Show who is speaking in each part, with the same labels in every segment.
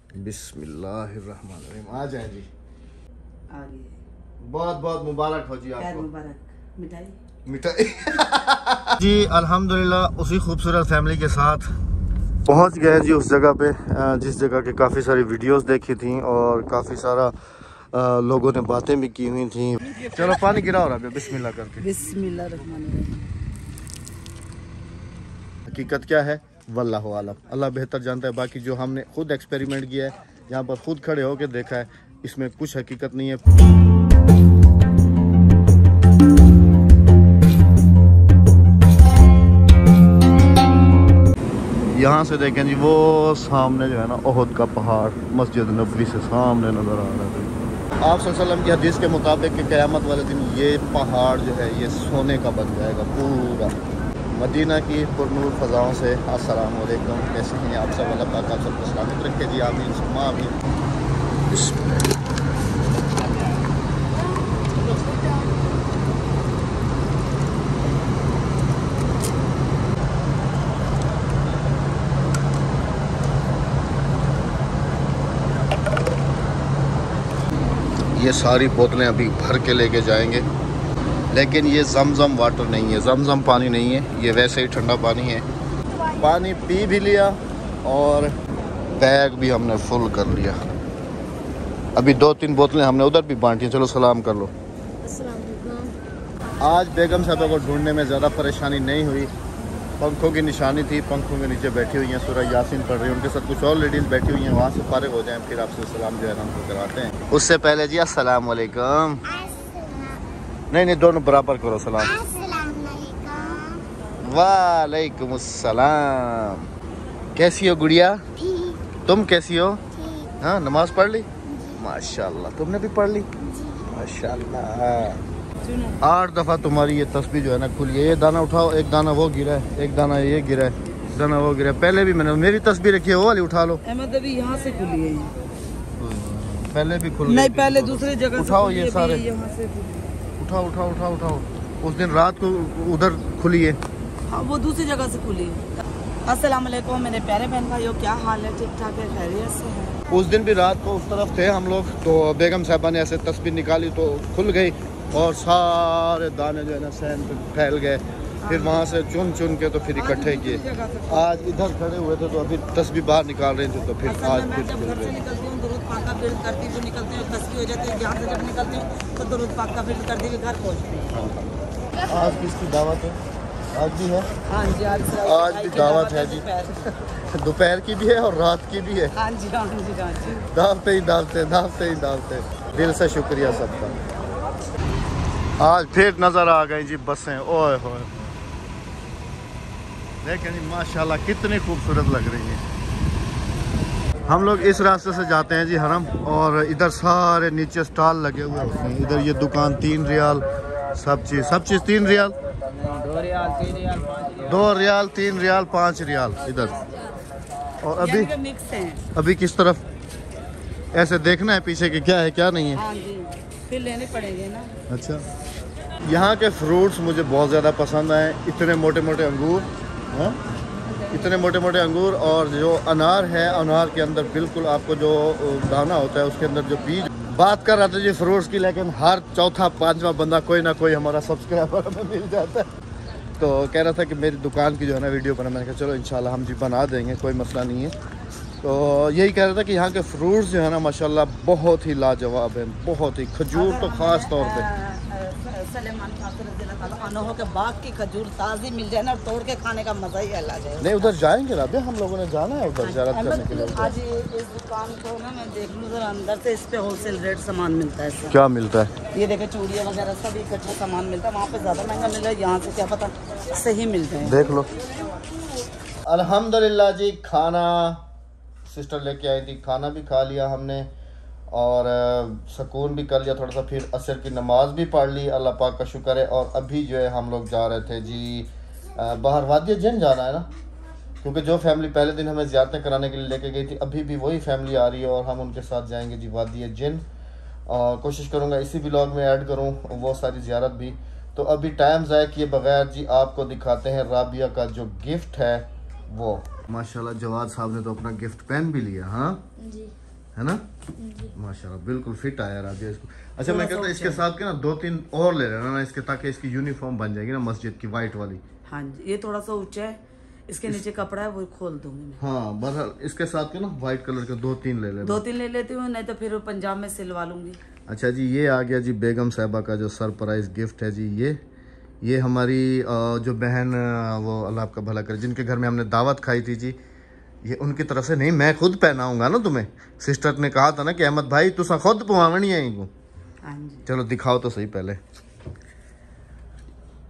Speaker 1: बिस्मिल्लाहिर्रहमानिर्रहीम। आ जाए जी,
Speaker 2: आ गए।
Speaker 1: बहुत बहुत मुबारक हो जी आपको।
Speaker 2: मुबारक। मिठाई
Speaker 1: मिठाई जी अल्हम्दुलिल्लाह उसी खूबसूरत फैमिली के साथ पहुंच गए जी उस जगह पे जिस जगह के काफ़ी सारी वीडियोस देखी थी और काफ़ी सारा लोगों ने बातें भी की हुई थी। चलो पानी गिरा हो रहा है बिस्मिल्लाह करके।
Speaker 2: बिस्मिल्लाहिर्रहमानिर्रहीम।
Speaker 1: हकीकत क्या है वल्लाहु आलम, अल्लाह बेहतर जानता है। बाकी जो हमने खुद एक्सपेरिमेंट किया है, यहाँ पर खुद खड़े होकर देखा है, इसमें कुछ हकीकत नहीं है। यहाँ से देखें जी वो सामने जो है ना ओहद का पहाड़ मस्जिद नबवी से सामने नज़र आ रहा है। आप सल्लल्लाहु अलैहि वसल्लम की हदीस के मुताबिक कि क़यामत वाले दिन ये पहाड़ जो है ये सोने का बन जाएगा पूरा। मदीना की पुरनूर फ़ज़ाओं से अस्सलाम वालेकुम, कैसे हैं आप सब? अल्लाह पाक आप सबको सलामत रखे जी, आमीन सुम्मा आमीन। ये सारी बोतलें अभी भर के लेके जाएंगे, लेकिन ये जमजम वाटर नहीं है, जमजम पानी नहीं है, ये वैसे ही ठंडा पानी है। पानी पी भी लिया और बैग भी हमने फुल कर लिया। अभी 2-3 बोतलें हमने उधर भी बांटी। चलो सलाम कर लो। आज बेगम साहबा को ढूंढने में ज़्यादा परेशानी नहीं हुई। पंखों की निशानी थी, पंखों के नीचे बैठी हुई हैं, सूरह यासीन पढ़ रही हैं। उनके साथ कुछ और लेडीज़ बैठी हुई हैं, वहाँ से फारिग हो जाएं फिर आपसे सलाम जो है ना हमको कराते हैं। उससे पहले जी अस्सलाम वालेकुम। नहीं दोनों बराबर करो सलाम। वालेकुम अस्सलाम। कैसी हो गुड़िया? तुम कैसी हो? हाँ नमाज पढ़ ली? माशाल्लाह। तुमने भी पढ़ ली? माशाल्लाह। 8 दफ़ा तुम्हारी ये तस्बीह जो है ना खुली है। ये दाना उठाओ, एक दाना वो गिरा है, एक दाना ये गिरा है, दाना वो गिरा है। पहले भी मैंने मेरी तस्बीह रखी है, वो वाली उठा लो।
Speaker 2: अहमद अभी यहाँ से खुली है।
Speaker 1: पहले भी खुल
Speaker 2: नहीं, पहले दूसरी जगह
Speaker 1: उठाओ ये सारे।
Speaker 2: यहाँ से
Speaker 1: उठाओ। उस दिन रात को उधर खुली है।
Speaker 2: हाँ वो दूसरी जगह से खुली है। अस्सलाम वालेकुम मेरे प्यारे बहन भाइयों, क्या हाल है? ठीक ठाक है, खैरियत से है?
Speaker 1: उस दिन भी रात को उस तरफ थे हम लोग, तो बेगम साहबा ने ऐसे तस्बीह निकाली तो खुल गई और सारे दाने जो है ना सहन पे फैल गए। फिर वहाँ से चुन के तो फिर इकट्ठे किए। आज इधर खड़े हुए थे तो अभी तस्बीह बाहर निकाल रहे थे, तो फिर आज फिर
Speaker 2: जब घर से निकलती हूँ दुरूद पाक का फिर करती हूँ, निकलती हूँ तस्बीह हो जाती है। यहाँ से जब निकलती हूँ तो दुरूद पाक का फिर करती हुई घर पहुँचती हूँ।
Speaker 1: आज किसकी दावत है? आज भी है?
Speaker 2: हाँ जी आज
Speaker 1: भी दावत है जी। दोपहर की भी है और रात की भी है।
Speaker 2: हाँ जी।
Speaker 1: दावते ही दावते। दिल से शुक्रिया सबका। आज फिर नज़र आ गई जी बसें। ओए होए देखें जी माशाल्लाह कितनी खूबसूरत लग रही हैं। हम लोग इस रास्ते से जाते हैं जी हरम, और इधर सारे नीचे स्टॉल लगे हुए होते हैं। इधर ये दुकान 3 रियाल, सब चीज़ 3 रियाल, 2 रियाल 3 रियाल 5 रियाल इधर। और अभी किस तरफ ऐसे देखना है पीछे कि क्या है क्या नहीं है।
Speaker 2: हाँ जी, फिर लेने पड़ेंगे ना।
Speaker 1: अच्छा, यहाँ के फ्रूट्स मुझे बहुत ज़्यादा पसंद आए। इतने मोटे मोटे अंगूर, हाँ इतने मोटे मोटे अंगूर, और जो अनार है अनार के अंदर बिल्कुल आपको जो दाना होता है उसके अंदर जो बीज। बात कर रहा था जी फ्रूट्स की, लेकिन हर चौथा 5वां बंदा कोई ना कोई हमारा सब्सक्राइबर हमें मिल जाता है। तो कह रहा था कि मेरी दुकान की जो है ना वीडियो बना। मैंने कहा चलो इंशाल्लाह हम जी बना देंगे, कोई मसला नहीं है। तो यही कह रहा था कि यहाँ के फ्रूट्स जो है ना माशाल्लाह बहुत ही लाजवाब है, बहुत ही। खजूर तो ख़ास तौर पे
Speaker 2: सलेमान अनोहो के बाग की खजूर ताज़ी मिल जाए ना, तोड़ के खाने का मज़ा ही अलग है।
Speaker 1: नहीं उधर जाएंगे राबिया, हम लोगों ने जाना है उधर ज़ियारत करने के लिए।
Speaker 2: आज इस दुकान को ना मैं देख लूँ जरा अंदर से, इस पे होलसेल रेट सामान मिलता है।
Speaker 1: क्या मिलता है?
Speaker 2: ये देखे चूड़ियाँ वगैरह सब इकट्ठा सामान मिलता है। वहाँ पे ज़्यादा महंगा मिल रहा है, यहाँ से क्या पता सही मिलते हैं।
Speaker 1: देख लो। अल्हम्दुलिल्लाह जी खाना सिस्टर लेके आई थी, खाना भी खा लिया हमने और सुकून भी कर लिया थोड़ा सा। फिर असर की नमाज भी पढ़ ली, अल्लाह पाक का शुक्र है। और अभी जो है हम लोग जा रहे थे जी बाहर वादिया जिन जाना है ना, क्योंकि जो फैमिली पहले दिन हमें ज़ियारतें कराने के लिए लेके गई थी अभी भी वही फैमिली आ रही है और हम उनके साथ जाएंगे जी वादिया जिन। और कोशिश करूँगा इसी व्लॉग में ऐड करूँ वो सारी ज़ियारत भी। तो अभी टाइम ज़ाया किए बगैर जी आपको दिखाते हैं राबिया का जो गिफ्ट है वो। माशाल्लाह जवाद साहब ने तो अपना गिफ्ट पेन भी लिया। हाँ
Speaker 3: जी
Speaker 1: है ना?
Speaker 3: जी।
Speaker 1: माशाल्लाह बिल्कुल फिट आया राबिया इसको। अच्छा मैं कहता हूँ इसके साथ के ना 2-3 और ले लेना ना इसके, ताकि इसकी यूनिफॉर्म बन जाएगी ना मस्जिद की वाइट वाली।
Speaker 2: हाँ जी, ये थोड़ा सा ऊंचा है, इसके नीचे कपड़ा है वो खोल दूंगी मैं।
Speaker 1: हाँ बहरहाल इसके साथ के ना वाइट कलर के 2-3 ले लेना।
Speaker 2: 2-3 ले लेती हूँ, नहीं तो फिर पंजाब में सिलवा लूंगी।
Speaker 1: अच्छा जी, ये आ गया जी बेगम साहिबा का जो सरप्राइज गिफ्ट है जी। ये हमारी जो बहन, वो अल्लाह आपका भला करे, जिनके घर में हमने दावत खाई थी जी, ये उनकी तरफ से नहीं, मैं खुद पहनाऊंगा ना तुम्हें। सिस्टर ने कहा था ना कि अहमद भाई तुसा खुद पवावनी है इनको।
Speaker 2: हाँ जी,
Speaker 1: चलो दिखाओ तो सही पहले।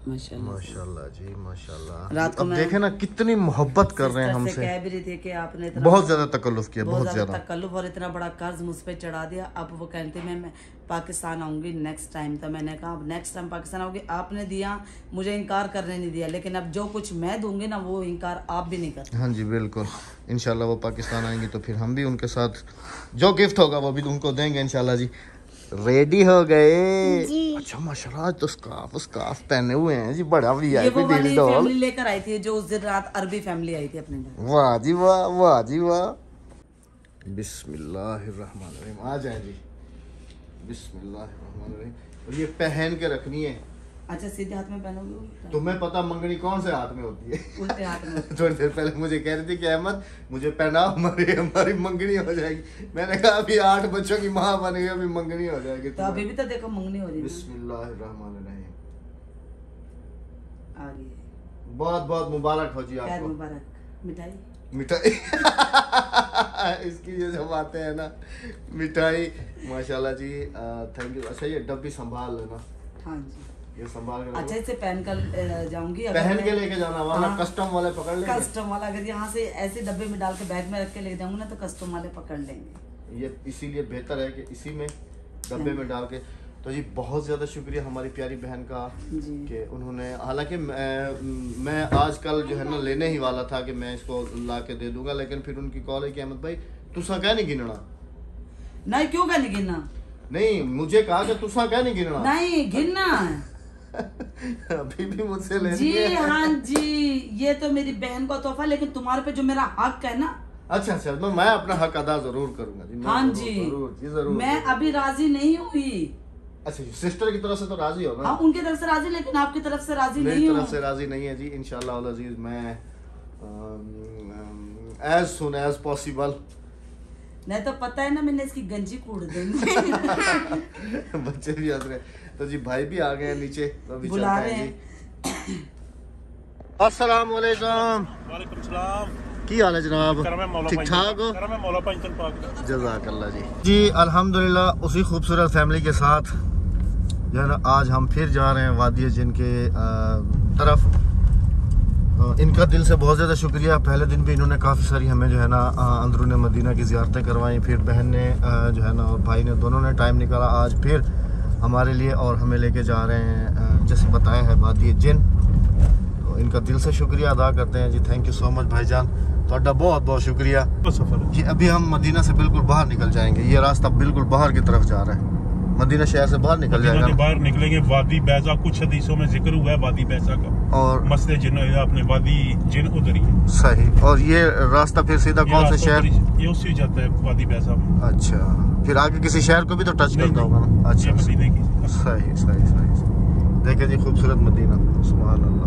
Speaker 2: माशाल्लाह
Speaker 1: माशाल्लाह जी माशाल्लाह।
Speaker 2: रात को
Speaker 1: अब
Speaker 2: मैं
Speaker 1: देखे ना कितनी मोहब्बत कर रहे हैं
Speaker 2: सिस्टर से
Speaker 1: हमसे।
Speaker 2: कह भी रही थी कि आपने इतना
Speaker 1: बहुत ज्यादा तकल्लुफ किया, बहुत ज्यादा
Speaker 2: तकल्लुफ और इतना बड़ा कर्ज मुझ पे चढ़ा दिया। अब वो कहती मैं पाकिस्तान आऊंगी नेक्स्ट टाइम। तो मैंने कहा अब नेक्स्ट टाइम पाकिस्तान आऊंगी, आपने दिया, मुझे इनकार करने नहीं दिया, लेकिन अब जो कुछ मैं दूंगी ना वो इनकार आप भी नहीं करते।
Speaker 1: हाँ जी बिल्कुल, इंशाल्लाह वो पाकिस्तान आएंगे तो फिर हम भी उनके साथ जो गिफ्ट होगा वो भी उनको देंगे इंशाल्लाह जी। रेडी हो गए
Speaker 3: जी।
Speaker 1: अच्छा माशाल्लाह, तो स्कार्फ पहने हुए हैं जी, बड़ा भी
Speaker 2: ये वो वाली फैमिली लेकर आई थी जो उस दिन रात अरबी फैमिली आई थी अपने घर।
Speaker 1: वाह जी वाह, वाह जी वाह। बिस्मिल्लाहिर्रहमानिर्रहीम, आ जाए जी। बिस्मिल्लाहिर्रहमानिर्रहीम। और ये पहन के रखनी है।
Speaker 2: अच्छा सीधे हाथ में पहनोगे?
Speaker 1: तुम्हें पता मंगनी कौन से हाथ में होती है?
Speaker 2: उल्टे हाथ में।
Speaker 1: थोड़ी देर पहले मुझे कह रही थी कि अहमद मुझे पहनाओ, हमारी मंगनी हो जाएगी। मैंने कहा अभी 8 बच्चों की माँ बन गई, अभी मंगनी हो जाएगी।
Speaker 2: तो अभी भी तो देखो मंगनी हो रही है।
Speaker 1: बिस्मिल्लाहिर्रहमानिर्रहीम।
Speaker 2: आ गई है।
Speaker 1: बहुत बहुत मुबारक हो जी
Speaker 2: खैर
Speaker 1: आपको।
Speaker 2: मुबारक। मिठाई
Speaker 1: इसकी ये जो बातें हैं ना, मिठाई माशाल्लाह जी, थैंक यू। अच्छा ये डब्बी संभाल लेना।
Speaker 2: हाँ जी,
Speaker 1: ये संभाल के
Speaker 2: अच्छा इसे पहन कर जाऊंगी।
Speaker 1: पहन के लेके जाना, वरना
Speaker 2: हाँ।
Speaker 1: कस्टम वाले पकड़ लेंगे।
Speaker 2: कस्टम वाला अगर यहाँ से ऐसे डब्बे में डाल के बैग में रख के ले जाऊंगी ना तो कस्टम वाले पकड़ लेंगे।
Speaker 1: ये इसीलिए बेहतर है कि इसी में डब्बे में डाल के। तो जी बहुत ज़्यादा शुक्रिया हमारी प्यारी बहन का
Speaker 2: जी।
Speaker 1: कि उन्होंने, हालांकि मैं आजकल जो है ना लेने ही वाला था कि मैं इसको ला के दे दूंगा, लेकिन फिर उनकी कॉल है कि अहमद भाई तुसा क्या नहीं गिनना।
Speaker 2: नहीं क्यों का नहीं गिनना?
Speaker 1: नहीं मुझे कहा कि तुसा क्या नहीं गिनना।
Speaker 2: नहीं गिनना
Speaker 1: अभी भी मुझसे ले
Speaker 2: जी। हाँ जी, ये तो मेरी बहन का तोहफा, लेकिन तुम्हारे पे जो मेरा हक है ना।
Speaker 1: अच्छा तो मैं अपना हक अदा जरूर करूंगा जी।
Speaker 2: हाँ जी
Speaker 1: जरूर।
Speaker 2: मैं अभी राजी नहीं हुई।
Speaker 1: अच्छा सिस्टर की तरफ से तो राजी हो ना?
Speaker 2: हाँ उनकी तरफ से राजी, लेकिन आपकी तरफ से राजी
Speaker 1: मेरी
Speaker 2: नहीं हूँ।
Speaker 1: तरफ से राजी नहीं है जी। इंशाल्लाह अल अजीज मैं एज सुन एज पॉसिबल।
Speaker 2: नहीं तो पता है ना मैंने इसकी गंजी कूट देंगे।
Speaker 1: बच्चे भी हंस रहे। तो जी भाई भी आ गए हैं नीचे, तो अभी
Speaker 2: बुला
Speaker 1: चलते
Speaker 2: रहे
Speaker 1: हैं
Speaker 2: हैं।
Speaker 1: जी। अस्सलाम वालेकुम।
Speaker 4: वालेकुम सलाम।
Speaker 1: की हाल है जनाब? ठीक ठाक हो? जज़ाकल्लाह जी। जी अल्हम्दुलिल्लाह उसी खूबसूरत फैमिली के साथ जो है ना आज हम फिर जा रहे हैं वादी जिन के तरफ। इनका दिल से बहुत ज़्यादा शुक्रिया। पहले दिन भी इन्होंने काफ़ी सारी हमें जो है ना अंदरून मदीना की ज़ियारतें करवाई। फिर बहन ने जो है ना और भाई ने दोनों ने टाइम निकाला आज फिर हमारे लिए, और हमें लेके जा रहे हैं जैसे बताया है वादी जिन। तो इनका दिल से शुक्रिया अदा करते हैं जी। थैंक यू सो मच भाईजान, ਤੁਹਾਡਾ बहुत बहुत शुक्रिया। कि अभी हम मदीना से बिल्कुल बाहर निकल जाएंगे। ये रास्ता बिल्कुल बाहर की तरफ जा रहा है, मदीना शहर से बाहर निकल जाएगा।
Speaker 4: बाहर निकलेंगे वादी बैजा, कुछ हदीसों में जिक्र हुआ है वादी बैजा का, और मसले जिन अपने वादी जिन उधर ही है।
Speaker 1: सही। और ये रास्ता फिर सीधा कौन से शहर?
Speaker 4: ये उसी जाता है वादी बैजा में।
Speaker 1: अच्छा फिर आगे किसी शहर को भी तो टच करता होगा ना? अच्छा
Speaker 4: मदीने की।
Speaker 1: सही सही सही। देखें जी खूबसूरत मदीना, सुभान अल्लाह।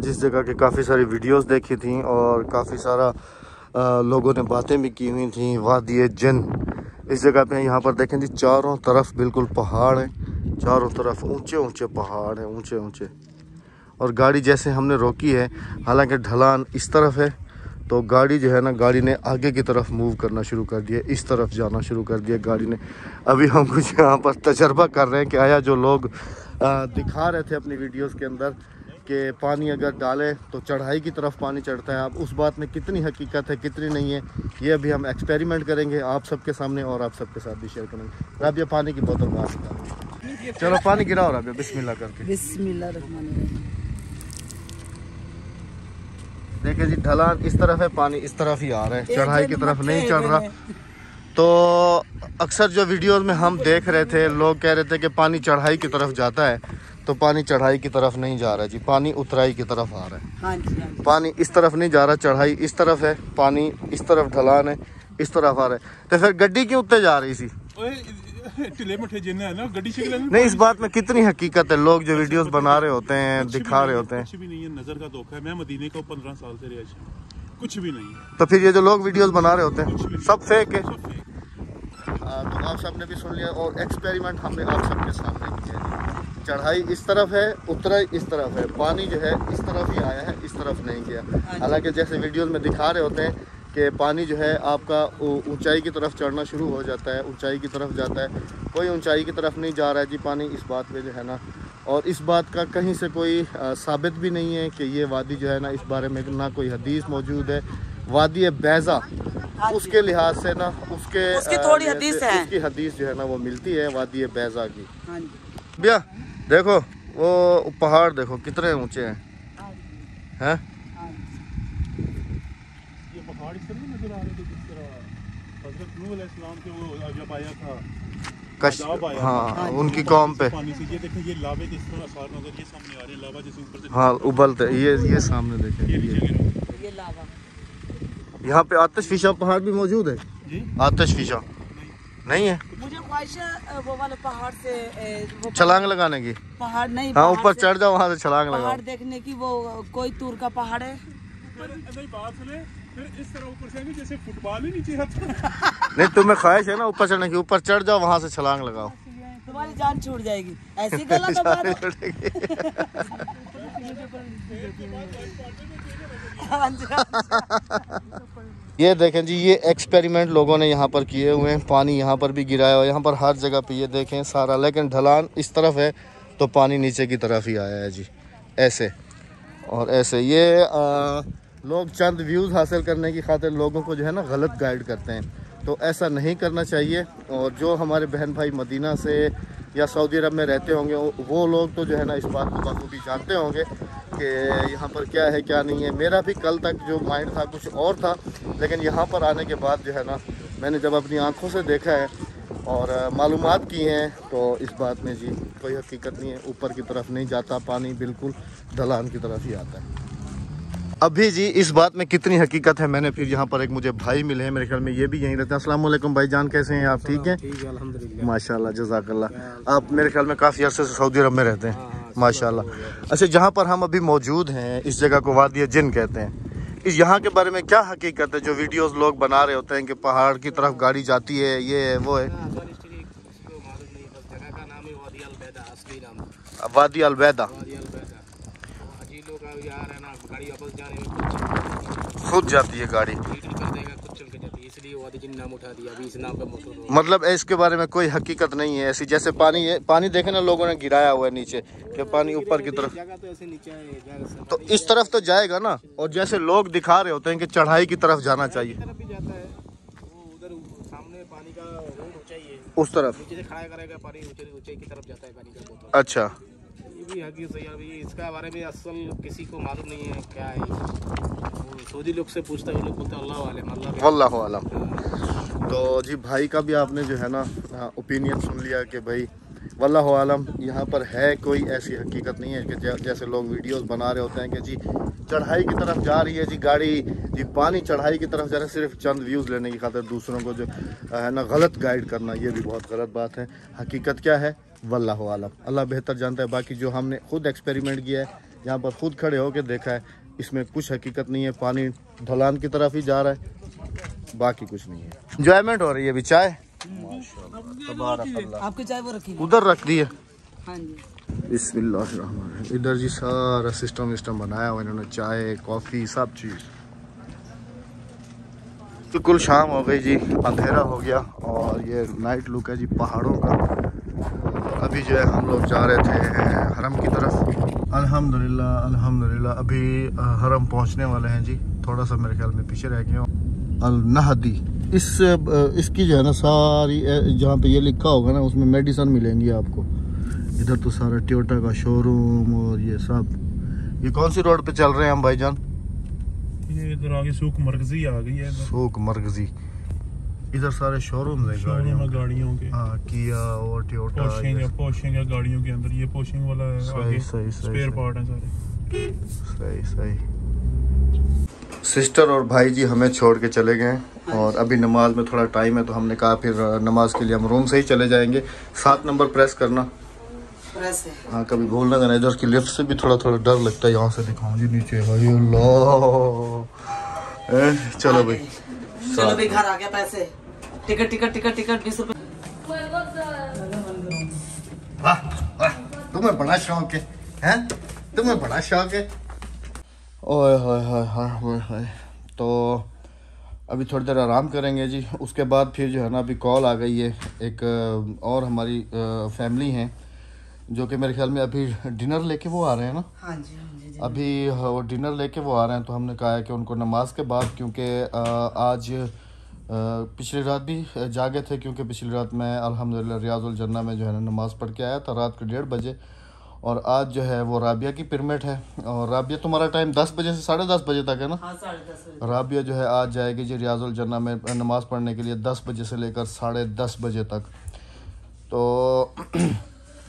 Speaker 1: जिस जगह के काफ़ी सारी वीडियोस देखी थी और काफ़ी सारा लोगों ने बातें भी की हुई थी। वादी जिन इस जगह पे यहाँ पर देखें जी चारों तरफ बिल्कुल पहाड़ हैं, चारों तरफ ऊंचे ऊंचे पहाड़ हैं, ऊंचे ऊंचे। और गाड़ी जैसे हमने रोकी है, हालांकि ढलान इस तरफ है, तो गाड़ी जो है ना गाड़ी ने आगे की तरफ मूव करना शुरू कर दिया, इस तरफ जाना शुरू कर दिया गाड़ी ने। अभी हम कुछ यहाँ पर तजर्बा कर रहे हैं कि आया जो लोग दिखा रहे थे अपनी वीडियोस के अंदर कि पानी अगर डालें तो चढ़ाई की तरफ पानी चढ़ता है, अब उस बात में कितनी हकीकत है कितनी नहीं है, ये अभी हम एक्सपेरिमेंट करेंगे आप सबके सामने और आप सबके साथ भी शेयर करेंगे। राबिया पानी की बोतल बाहर निकालो, चलो पानी गिराओ राबिया बिस्मिल्लाह करके।
Speaker 2: बिस्मिल्लाहिर्रहमानिर्रहीम।
Speaker 1: देखिए जी ढलान इस तरफ है, पानी इस तरफ ही आ रहा है, चढ़ाई की तरफ नहीं चढ़ रहा। तो अक्सर जो वीडियोस में हम देख रहे थे, लोग कह रहे थे कि पानी चढ़ाई की तरफ जाता है, तो पानी चढ़ाई की तरफ नहीं जा रहा जी, पानी उतराई की तरफ आ रहा है।
Speaker 2: हाँ जी, हाँ जी।
Speaker 1: पानी इस तरफ नहीं जा रहा, चढ़ाई इस तरफ है, पानी इस तरफ ढलान है, इस तरफ आ रहा है। तो फिर गड्डी क्यों उत्ते जा रही सी? नहीं, इस बात में कितनी हकीकत है? लोग जो वीडियोस बना रहे होते हैं, दिखा रहे होते हैं,
Speaker 4: कुछ भी नहीं है, नजर का धोखा है। मैं मदीने को 15 साल से रिहायश है, कुछ भी नहीं है।
Speaker 1: तो फिर ये जो लोग वीडियोस बना रहे होते हैं सब फेक है। तो आप सबने भी सुन लिया, और एक्सपेरिमेंट हमने आप सबके सामने किया है। चढ़ाई इस तरफ है, उतराई इस तरफ है, पानी जो है इस तरफ ही आया है, इस तरफ नहीं गया। हालांकि जैसे वीडियोस में दिखा रहे होते हैं कि पानी जो है आपका ऊंचाई की तरफ चढ़ना शुरू हो जाता है, ऊंचाई की तरफ जाता है। कोई ऊंचाई की तरफ नहीं जा रहा है जी पानी, इस बात पे जो है ना। और इस बात का कहीं से कोई साबित भी नहीं है कि ये वादी जो है ना, इस बारे में ना कोई हदीस मौजूद है। वादी बैज़ा उसके लिहाज से ना, उसकी
Speaker 2: थोड़ी हदीस है,
Speaker 1: उसकी हदीस जो है ना वो मिलती है वादी बैज़ा की।
Speaker 2: हाँ जी।
Speaker 1: भैया देखो वो पहाड़ देखो कितने ऊंचे हैं, हैं?
Speaker 4: ये पहाड़ इस तरह नजर आ रहे थे जिस तरह हज़रत नूह अलैहिस्सलाम के वो जब आया था अज़ाब आया,
Speaker 1: हाँ, उनकी कौम पे
Speaker 4: पानी से। ये देखें, ये लावे के इस तरह आसार नजर ये सामने आ रहे हैं, लावा जैसे ऊपर से।
Speaker 1: हाँ, उबलते ये सामने देखें,
Speaker 2: ये लावा।
Speaker 1: यहाँ पे आतिशफिशा पहाड़ भी मौजूद है
Speaker 4: जी?
Speaker 1: आतिशफिशा नहीं है?
Speaker 2: मुझे ख्वाहिश है वो वाले पहाड़ से वो
Speaker 1: छलांग लगाने की।
Speaker 2: पहाड़ नहीं,
Speaker 1: हाँ, ऊपर चढ़ जाओ, वहाँ से छलांग लगाओ।
Speaker 2: पहाड़ देखने की। वो कोई दूर का पहाड़ है।
Speaker 4: बात सुने, फिर इस तरह ऊपर से जैसे फुटबॉल ही नीचे आता
Speaker 1: नहीं, तुम्हें ख्वाहिश है ना ऊपर चढ़ने की, ऊपर चढ़ जाओ, वहाँ से छलांग लगाओ।
Speaker 2: तुम्हारी जान छूट जाएगी। ऐसी गलत बात
Speaker 1: ये देखें जी, ये एक्सपेरिमेंट लोगों ने यहाँ पर किए हुए हैं। पानी यहाँ पर भी गिराया हुआ है, यहाँ पर हर जगह पे ये देखें सारा, लेकिन ढलान इस तरफ है तो पानी नीचे की तरफ ही आया है जी, ऐसे और ऐसे। ये लोग चंद व्यूज़ हासिल करने की खातिर लोगों को जो है ना गलत गाइड करते हैं, तो ऐसा नहीं करना चाहिए। और जो हमारे बहन भाई मदीना से या सऊदी अरब में रहते होंगे, वो लोग तो जो है ना इस बात को बखूबी जानते होंगे कि यहाँ पर क्या है क्या नहीं है। मेरा भी कल तक जो माइंड था कुछ और था, लेकिन यहाँ पर आने के बाद जो है ना मैंने जब अपनी आँखों से देखा है और मालूमात की हैं, तो इस बात में जी कोई हकीकत नहीं है। ऊपर की तरफ नहीं जाता पानी, बिल्कुल ढलान की तरफ ही आता है। अभी जी इस बात में कितनी हकीकत है, मैंने फिर यहाँ पर एक मुझे भाई मिले हैं, मेरे ख्याल में ये भी यहीं रहते हैं। अस्सलाम वालेकुम भाई जान, कैसे हैं आप? ठीक हैं?
Speaker 3: अल्हम्दुलिल्लाह,
Speaker 1: माशाल्लाह, जज़ाकल्लाह। आप मेरे ख्याल में काफ़ी अरसे से सऊदी अरब में रहते हैं, माशाल्लाह। अच्छा, जहाँ पर हम अभी मौजूद हैं इस जगह को वादी जिन कहते हैं। इस यहाँ के बारे में क्या हकीकत है? जो वीडियोस लोग बना रहे होते हैं कि पहाड़ की तरफ गाड़ी जाती है, ये है वो है। वादी अलबैदा खुद जाती है गाड़ी, मतलब इसके बारे में कोई हकीकत नहीं है ऐसी। जैसे पानी है, पानी देखे ना लोगों ने गिराया हुआ है नीचे, कि पानी ऊपर की तरफ, तो इस तरफ तो जाएगा ना। और जैसे लोग दिखा रहे होते हैं कि चढ़ाई की तरफ जाना चाहिए, उस तरफ अच्छा।
Speaker 3: इसका बारे में असल किसी को मालूम नहीं है क्या है। सऊदी लोग से पूछता है, लोग बोलते हैं अल्लाह आलम।
Speaker 1: तो जी भाई का भी आपने जो है ना ओपिनियन सुन लिया कि भाई वल्लाहु आलम, यहाँ पर है कोई ऐसी हकीकत नहीं है कि जैसे लोग वीडियोस बना रहे होते हैं कि जी चढ़ाई की तरफ जा रही है जी गाड़ी, जी पानी चढ़ाई की तरफ जा रहा है, सिर्फ चंद व्यूज़ लेने की खातिर दूसरों को जो है ना गलत गाइड करना, ये भी बहुत गलत बात है। हकीकत क्या है वल्लाहु आलम, अल्लाह बेहतर जानता है। बाकी जो हमने खुद एक्सपेरिमेंट किया है, यहाँ पर खुद खड़े होकर देखा है, इसमें कुछ हकीकत नहीं है। पानी ढलान की तरफ ही जा रहा है, बाकी कुछ नहीं है। इंजॉयमेंट हो रही है अभी। चाय
Speaker 2: आपकी चाय वो रखी
Speaker 1: उधर रख दी है।
Speaker 2: हाँ जी।
Speaker 1: बिस्मिल्लाह, इधर जी सारा सिस्टम बनाया हुआ इन्होंने, चाय कॉफ़ी सब चीज़। बिल्कुल शाम हो गई जी, अंधेरा हो गया और ये नाइट लुक है जी पहाड़ों का। अभी जो है हम लोग जा रहे थे हरम की तरफ। अल्हम्दुलिल्लाह अभी हरम पहुंचने वाले हैं जी। थोड़ा सा मेरे ख्याल में पीछे रह गए। अल नहदी इसकी जो है ना सारी, जहाँ पे ये लिखा होगा ना उसमें मेडिसिन मिलेंगी आपको। इधर तो सारा टोयोटा का शोरूम और ये सब। ये कौन सी रोड पे चल रहे हैं हम भाईजान?
Speaker 4: ये इधर आगे सूक मरकजी आ गई है।
Speaker 1: सूक मरकजी इधर सारे शोरूम है
Speaker 4: शोरूम है गाड़ियों के।
Speaker 1: हाँ, किया और टोयोटा।
Speaker 4: पोर्शिंग है गाड़ियों के अंदर, ये पोर्शिंग वाला है। आगे स्पेयर पार्ट है सारे।
Speaker 1: सही सही। सिस्टर और भाई जी हमें छोड़ के चले गए और अभी नमाज में थोड़ा टाइम है तो हमने कहा फिर नमाज के लिए हम रूम से ही चले जाएंगे। 7 नंबर प्रेस करना।
Speaker 2: प्रेस है।
Speaker 1: हाँ, कभी भूलना देना। इधर की लिफ्ट से भी थोड़ा थोड़ा डर लगता है। यहाँ से दिखाऊं जी नीचे। चलो भाई,
Speaker 2: चलो भाई, घर आ गया पैसे। टिकट टिकट टिकट टिकट 20 रुपए।
Speaker 1: तुम्हें बड़ा शौक है? तुम्हें बड़ा शौक है? ओए होए। तो अभी थोड़ी देर आराम करेंगे जी। उसके बाद फिर जो है ना, अभी कॉल आ गई है एक और हमारी फैमिली है जो कि मेरे ख्याल में अभी डिनर लेके वो आ रहे हैं ना।
Speaker 2: हाँ जी।
Speaker 1: अभी वो डिनर लेके वो आ रहे हैं तो हमने कहा है कि उनको नमाज के बाद, क्योंकि आज पिछली रात भी जागे थे, क्योंकि पिछली रात मैं अल्हम्दुलिल्लाह रियाजुल जन्ना में जो है ना नमाज़ पढ़ के आया था रात के 1:30 बजे। और आज जो है वो राबिया की पिरमिड है और राबिया तुम्हारा टाइम 10 बजे से 10:30 बजे तक है ना।
Speaker 2: हाँ, 10:30 बजे।
Speaker 1: राबिया जो है आज जाएगी जी रियाजुल जन्ना में नमाज़ पढ़ने के लिए 10 बजे से लेकर 10:30 बजे तक। तो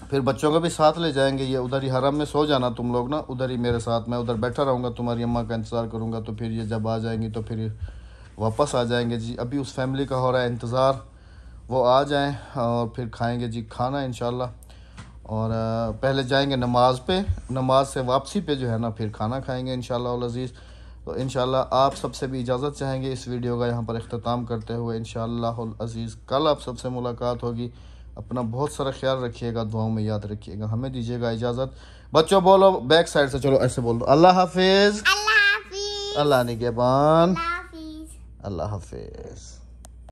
Speaker 1: फिर बच्चों को भी साथ ले जाएंगे। ये उधर ही हरम में सो जाना तुम लोग ना, उधर ही मेरे साथ। मैं उधर बैठा रहूँगा, तुम्हारी अम्मा का इंतज़ार करूँगा। तो फिर ये जब आ जाएंगी तो फिर वापस आ जाएंगे जी। अभी उस फैमिली का हो रहा है इंतज़ार, वो आ जाएं और फिर खाएंगे जी खाना इंशाल्लाह। और पहले जाएंगे नमाज पे, नमाज से वापसी पे जो है ना फिर खाना खाएंगे इंशाल्लाह अल अज़ीज़। तो इंशाल्लाह आप सबसे भी इजाज़त चाहेंगे इस वीडियो का यहाँ पर इख्तिताम करते हुए। इंशाल्लाह अल अज़ीज़ कल आप सबसे मुलाकात होगी। अपना बहुत सारा ख्याल रखिएगा, दुआओं में याद रखिएगा। हमें दीजिएगा इजाज़त। बच्चों बोलो बैक साइड से, चलो ऐसे बोल दो। अल्लाह हाफिज़। अल्लाह निगहबान। अल्लाह हाफिज़।